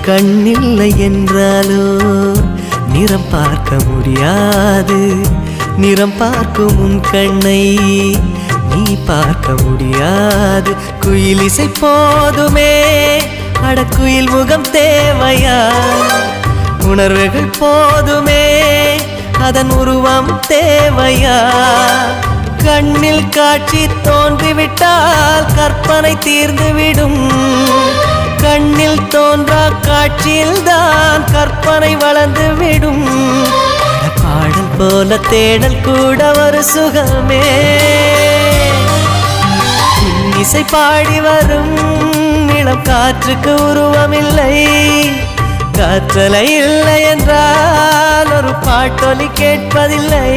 கண்ணில்லை என்றாலோ நிறம் பார்க்க முடியாது. நிறம் பார்க்கும் உன் கண்ணை நீ பார்க்க முடியாது. குயில் இசை போதுமே, அடக்குயில் முகம் தேவையா? உணர்வுகள் போதுமே, அதன் உருவம் தேவையா? கண்ணில் காட்சி தோன்றிவிட்டால் கற்பனை தீர்ந்துவிடும். கண்ணில் தோன்றா காட்சியில்தான் கற்பனை வளர்ந்துவிடும். பாடல் போல தேடல் கூட ஒரு சுகமே. இசை பாடி வரும் இளம் காற்றுக்கு உருவமில்லை. காற்றலை இல்லை என்றால் ஒரு பாட்டொலி கேட்பதில்லை.